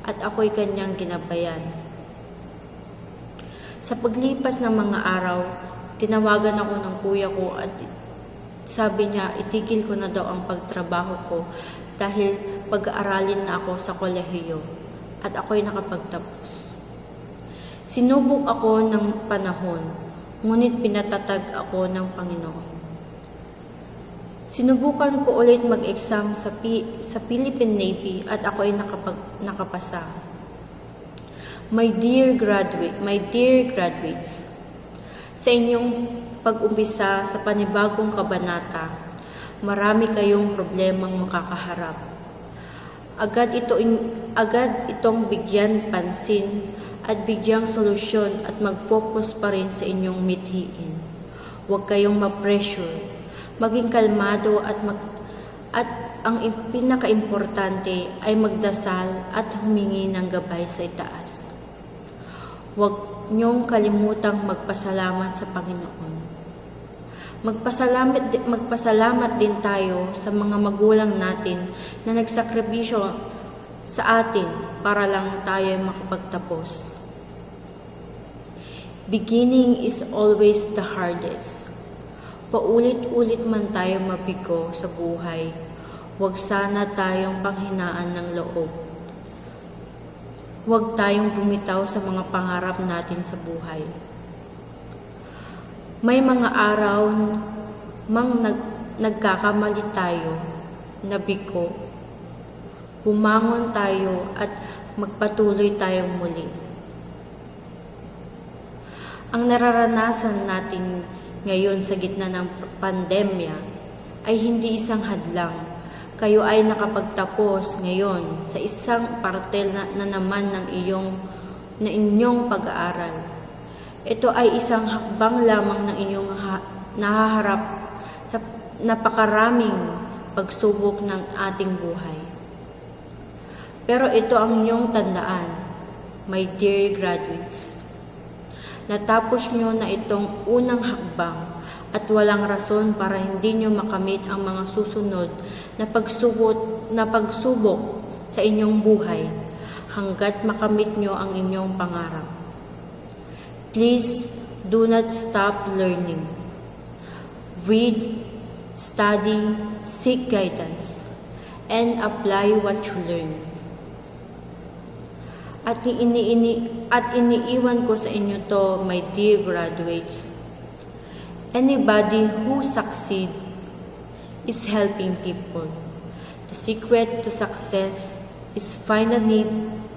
at ako'y kanyang ginabayan. Sa paglipas ng mga araw, tinawagan ako ng kuya ko at sabi niya, itigil ko na daw ang pagtrabaho ko dahil pag-aaralin na ako sa kolehiyo at ako'y nakapagtapos. Sinubok ako ng panahon, ngunit pinatatag ako ng Panginoon. Sinubukan ko ulit mag-exam sa Philippine Navy at ako'y nakapasa. My dear graduates, sa inyong pag-umpisa sa panibagong kabanata, marami kayong problemang makakaharap. Agad itong bigyan pansin at bigyang solusyon at mag-focus pa rin sa inyong mithiin. Huwag kayong ma-pressure, maging kalmado at ang pinaka-importante ay magdasal at humingi ng gabay sa itaas. Huwag niyong kalimutang magpasalamat sa Panginoon. Magpasalamat din tayo sa mga magulang natin na nagsakripisyo sa atin para lang tayo makapagtapos. Beginning is always the hardest. Paulit-ulit man tayo mabigo sa buhay, huwag sana tayong panghinaan ng loob. Huwag tayong bumitaw sa mga pangarap natin sa buhay. May mga araw nagkakamali tayo, nabigo, bumangon tayo at magpatuloy tayong muli. Ang nararanasan natin ngayon sa gitna ng pandemya ay hindi isang hadlang. Kayo ay nakapagtapos ngayon sa isang parte na naman ng inyong pag-aaral. Ito ay isang hakbang lamang ng inyong nahaharap sa napakaraming pagsubok ng ating buhay. Pero ito ang inyong tandaan, my dear graduates. Natapos nyo na itong unang hakbang at walang rason para hindi nyo makamit ang mga susunod na pagsubok sa inyong buhay hanggat makamit nyo ang inyong pangarap. Please do not stop learning. Read, study, seek guidance, and apply what you learn. At iniiwan ko sa inyo to, my dear graduates. Anybody who succeeds is helping people. The secret to success is find a need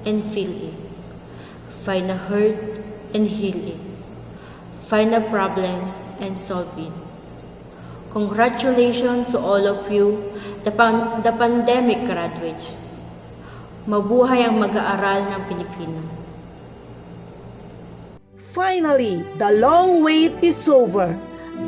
and feel it. Find a hurt and heal it. Find a problem and solve it. Congratulations to all of you, the pandemic graduates. Mabuhay ang mag-aaral ng Pilipino. Finally, the long wait is over.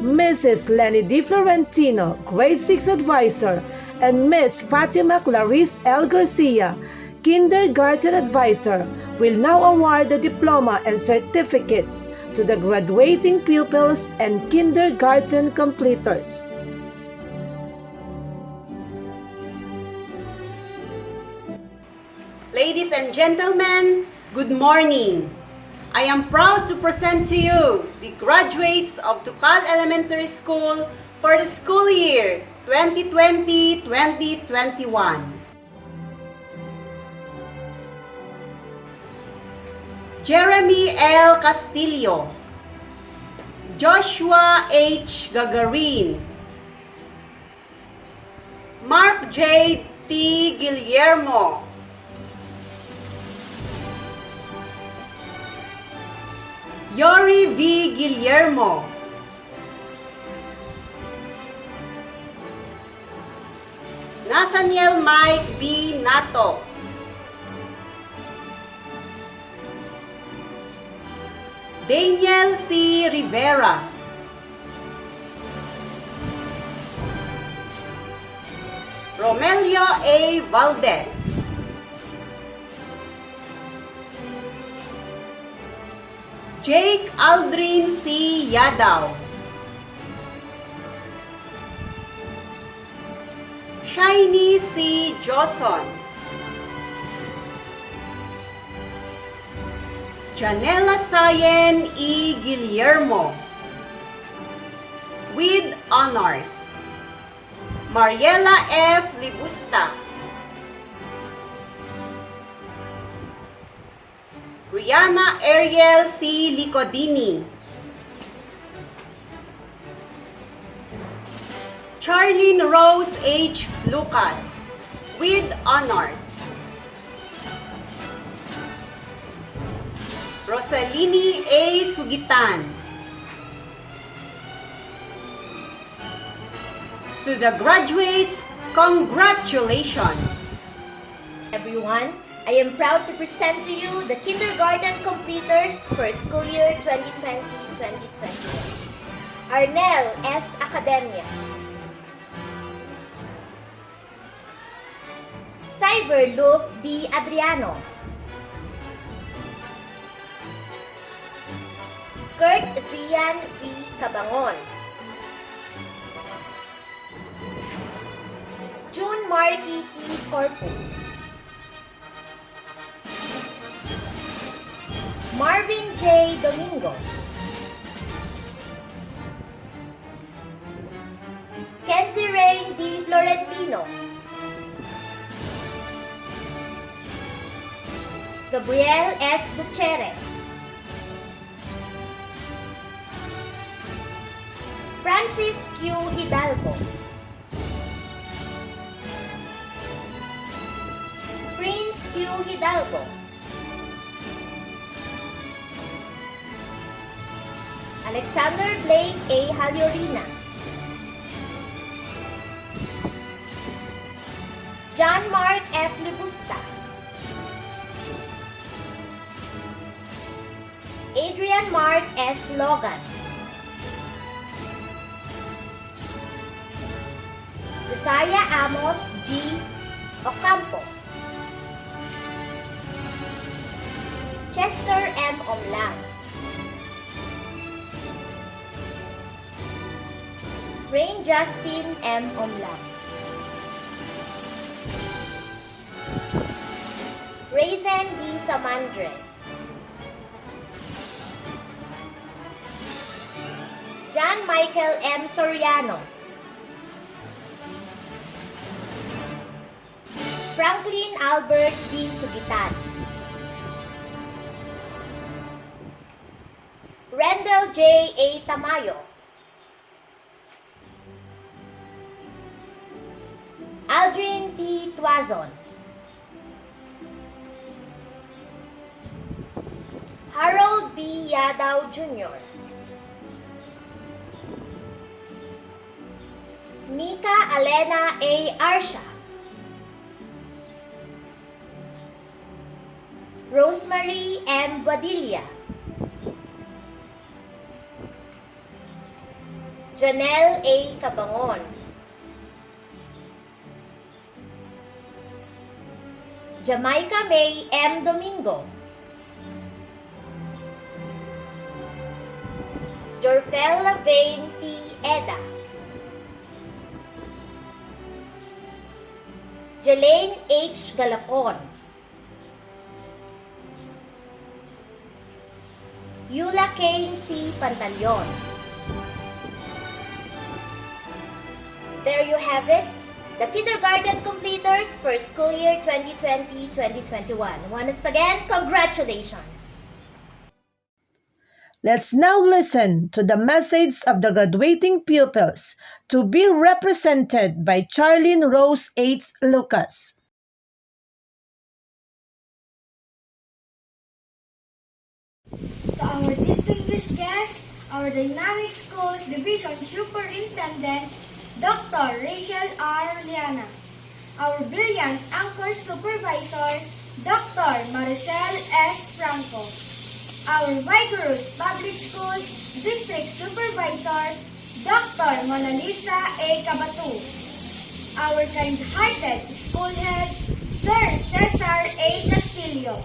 Mrs. Lenny Di Florentino, Grade 6 Advisor, and Miss Fatima Clarice L. Garcia, Kindergarten Advisor, will now award the diploma and certificates to the graduating pupils and kindergarten completers. Ladies and gentlemen, good morning. I am proud to present to you the graduates of Tucal Elementary School for the school year 2020-2021. Jeremy L. Castillo, Joshua H. Gagarin, Mark J. T. Guillermo, Yori V. Guillermo, Nathaniel Mike B. Nato, Daniel C. Rivera, Romelio A. Valdez, Jake Aldrin C. Yadaw, Shiny C. Joson, Janela Sayen E. Guillermo, with honors, Mariela F. Libusta, Rihanna Ariel C. Licodini, Charlene Rose H. Lucas, with honors, Rosalini A. Sugitan. To the graduates, congratulations! Everyone, I am proud to present to you the kindergarten completers for school year 2020-2021. Arnel S. Academia, Cyberloop D. Adriano, Kurt Zian V. Cabangon, June Marky T. Corpus, Marvin J. Domingo, Kenzie Rain D. Florentino, Gabriel S. Gutierrez, Francis Q. Hidalgo, Prince Q. Hidalgo, Alexander Blake A. Haliorina, John Mark F. Libusta, Adrian Mark S. Logan, Josiah Amos G. Ocampo, Chester M. Omlang, Rain Justin M. Omlang, Raisin D. Samandre, John Michael M. Soriano, Franklin Albert D. Sugitan, Rendell J. A. Tamayo, Aldrin T. Tuazon, Harold B. Yadaw Jr., Nika Alena A. Arsha, Rosemary M. Badilla, Janelle A. Cabangon, Jamaica May M. Domingo, Jorfel Lavaine T. Eda, Jelaine H. Galapon, Yula Kane C. Pantaleon. There you have it, the kindergarten completers for school year 2020-2021. Once again, congratulations! Let's now listen to the message of the graduating pupils to be represented by Charlene Rose H. Lucas. To our distinguished guests, our Dynamic Schools Division Superintendent, Dr. Rachel R. Liana, our brilliant Anchor Supervisor, Dr. Maricel S. Franco, our vigorous Public Schools District Supervisor, Dr. Mona Lisa A. Cabatu, our kind-hearted school head, Sir Cesar A. Castillo,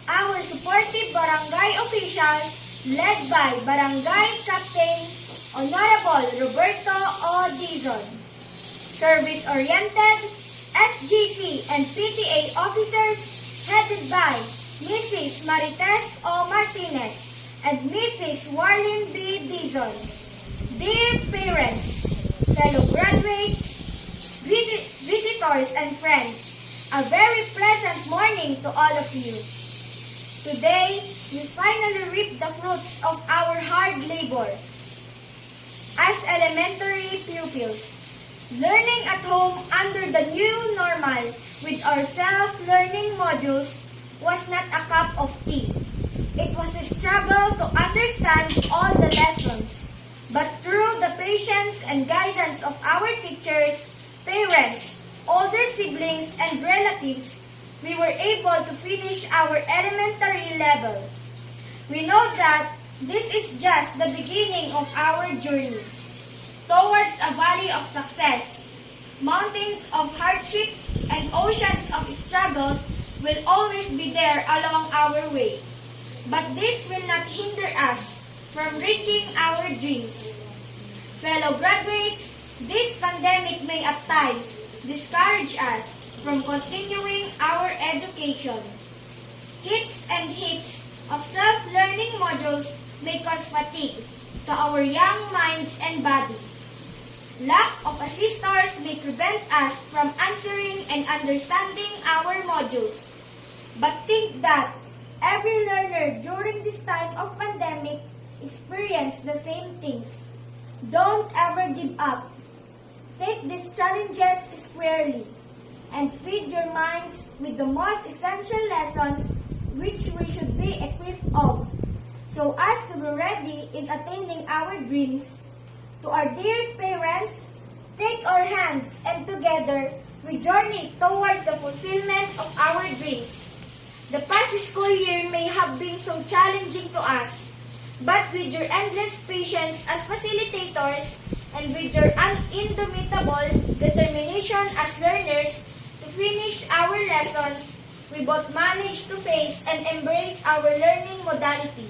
our supportive barangay officials led by Barangay Captain Honorable Roberto O. Dizon, service-oriented SGC and PTA officers headed by Mrs. Marites O. Martinez and Mrs. Warlin B. Dizon. Dear parents, fellow graduates, visitors and friends, a very pleasant morning to all of you. Today, we finally reap the fruits of our hard labor. As elementary pupils, learning at home under the new normal with our self-learning modules was not a cup of tea. It was a struggle to understand all the lessons. But through the patience and guidance of our teachers, parents, older siblings, and relatives, we were able to finish our elementary level. We know that this is just the beginning of our journey towards a valley of success. Mountains of hardships and oceans of struggles will always be there along our way. But this will not hinder us from reaching our dreams. Fellow graduates, this pandemic may at times discourage us from continuing our education. Hits and hits of self-learning modules may cause fatigue to our young minds and body. Lack of assistors may prevent us from answering and understanding our modules. But think that every learner during this time of pandemic experienced the same things. Don't ever give up. Take these challenges squarely and feed your minds with the most essential lessons which we should be equipped of, so as to be ready in attaining our dreams. To our dear parents, take our hands and together we journey towards the fulfillment of our dreams. The past school year may have been so challenging to us, but with your endless patience as facilitators and with your indomitable determination as learners to finish our lessons, we both managed to face and embrace our learning modality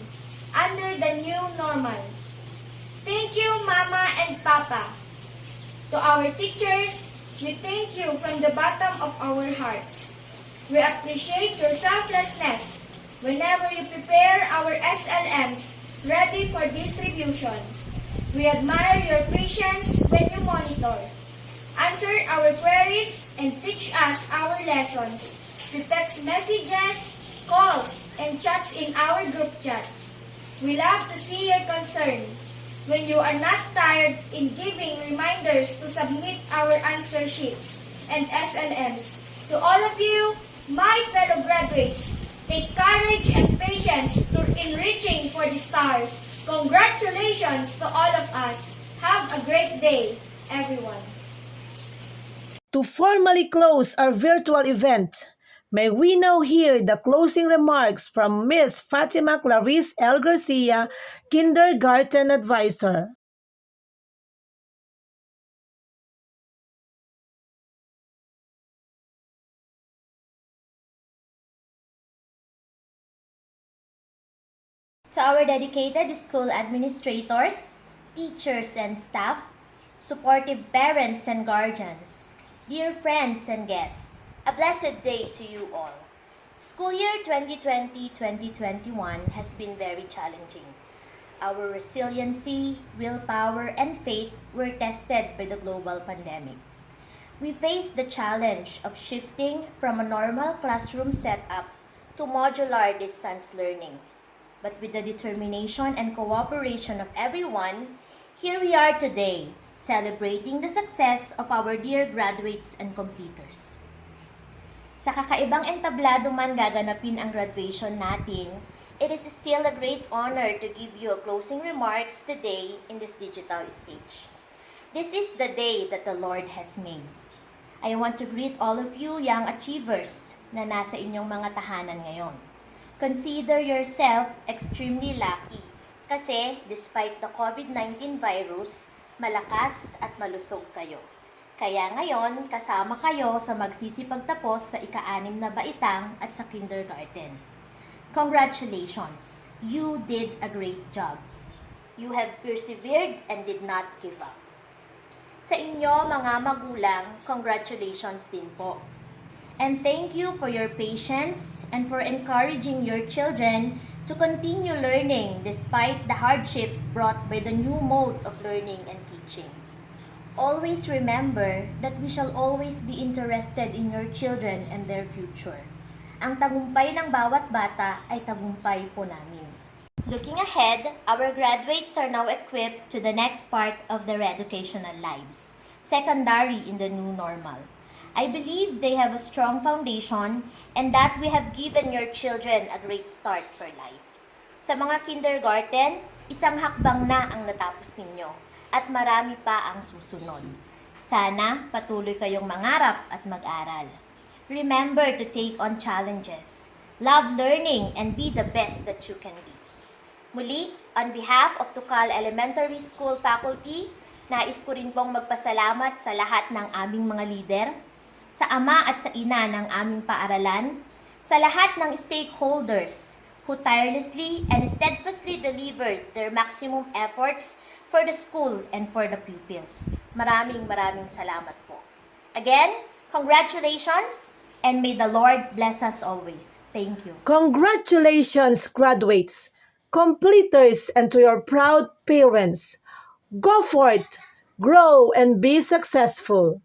under the new normal. Thank you, Mama and Papa. To our teachers, we thank you from the bottom of our hearts. We appreciate your selflessness whenever you prepare our SLMs ready for distribution. We admire your patience when you monitor, answer our queries, and teach us our lessons through text messages, calls, and chats in our group chat. We love to see your concern when you are not tired in giving reminders to submit our answer sheets and SLMs. To all of you, my fellow graduates, take courage and patience to enriching for the stars. Congratulations to all of us. Have a great day, everyone. To formally close our virtual event, may we now hear the closing remarks from Miss Fatima Clarice L. Garcia, Kindergarten Advisor. To our dedicated school administrators, teachers and staff, supportive parents and guardians, dear friends and guests, a blessed day to you all. School year 2020-2021 has been very challenging. Our resiliency, willpower, and faith were tested by the global pandemic. We faced the challenge of shifting from a normal classroom setup to modular distance learning. But with the determination and cooperation of everyone, here we are today, celebrating the success of our dear graduates and completers. Sa kakaibang entablado man gaganapin ang graduation natin, it is still a great honor to give you a closing remarks today in this digital stage. This is the day that the Lord has made. I want to greet all of you young achievers na nasa inyong mga tahanan ngayon. Consider yourself extremely lucky kasi despite the COVID-19 virus, malakas at malusog kayo. Kaya ngayon, kasama kayo sa magsisipagtapos sa ika-6 na baitang at sa kindergarten. Congratulations! You did a great job. You have persevered and did not give up. Sa inyo, mga magulang, congratulations din po. And thank you for your patience and for encouraging your children to continue learning despite the hardship brought by the new mode of learning and teaching. Always remember that we shall always be interested in your children and their future. Ang tagumpay ng bawat bata ay tagumpay po namin. Looking ahead, our graduates are now equipped to the next part of their educational lives, secondary in the new normal. I believe they have a strong foundation and that we have given your children a great start for life. Sa mga kindergarten, isang hakbang na ang natapos ninyo at marami pa ang susunod. Sana patuloy kayong mangarap at mag-aral. Remember to take on challenges, love learning, and be the best that you can be. Muli, on behalf of Tucal Elementary School faculty, nais ko rin pong magpasalamat sa lahat ng aming mga leader, sa ama at sa ina ng aming paaralan, sa lahat ng stakeholders who tirelessly and steadfastly delivered their maximum efforts for the school and for the pupils. Maraming salamat po. Again, congratulations and may the Lord bless us always. Thank you. Congratulations, graduates, completers, and to your proud parents. Go forth, grow, and be successful.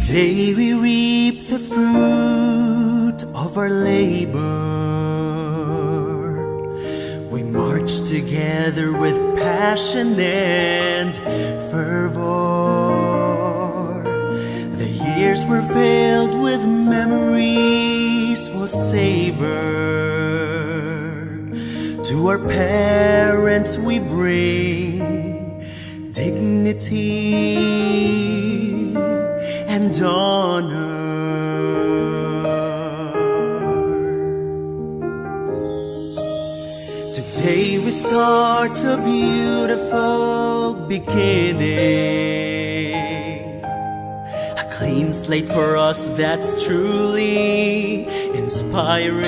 Today we reap the fruit of our labor. We march together with passion and fervor. The years were filled with memories we'll savor. To our parents we bring dignity and honor. Today we start a beautiful beginning, a clean slate for us that's truly inspiring.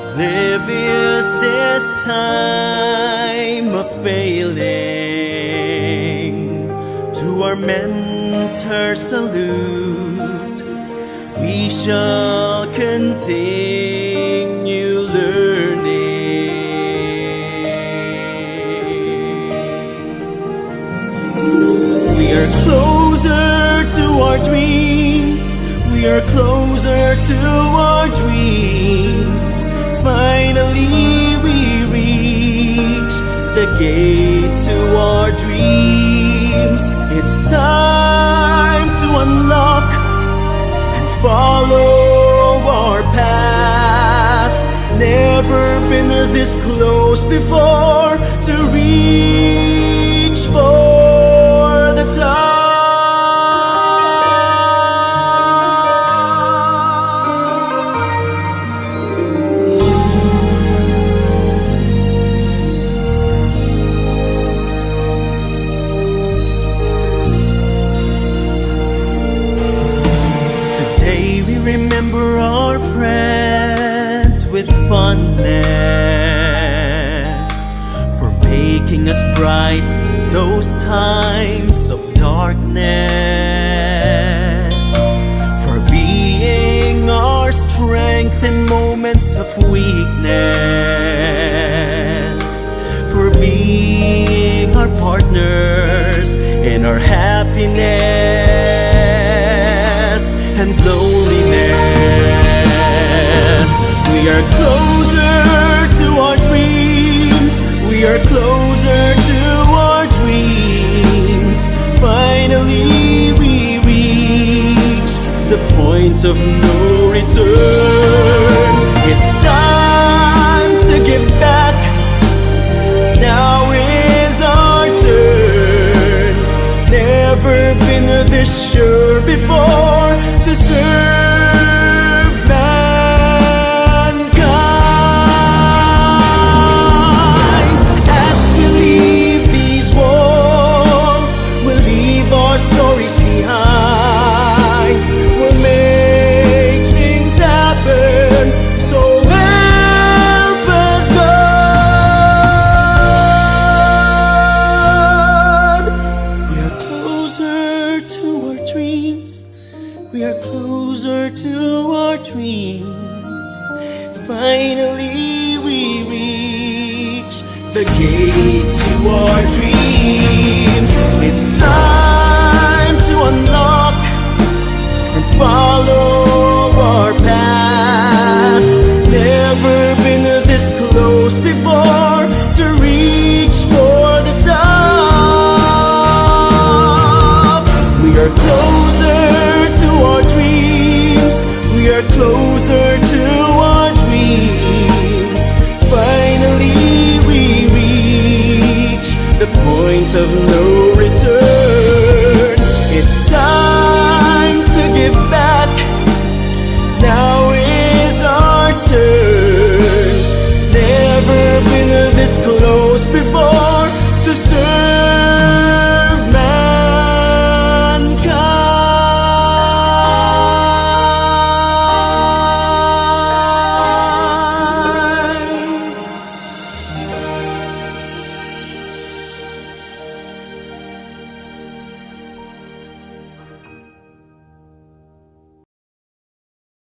Oblivious this time of failing, to our mentor salute, we shall continue learning. We are closer to our dreams, we are closer to our dreams. Finally we reach the gate to our dreams. It's time to unlock and follow our path. Never been this close before to reach for the top. Remember our friends with fondness, for making us bright those times of darkness, for being our strength in moments of weakness, for being our partners in our happiness and loneliness. We are closer to our dreams, we are closer to our dreams. Finally we reach the point of no return. It's time to give back, now is our turn. Never been this sure before to serve mankind. As we leave these walls, we'll leave our stories behind. We'll make things happen, so help us God. We are closer to our dreams, we are closer to our dreams. Finally we reach the gate to our dreams. It's time to unlock and follow our path. Never been this close before to reach for the top. We are closer to our dreams, we are closer to our dreams. Finally we reach the point of no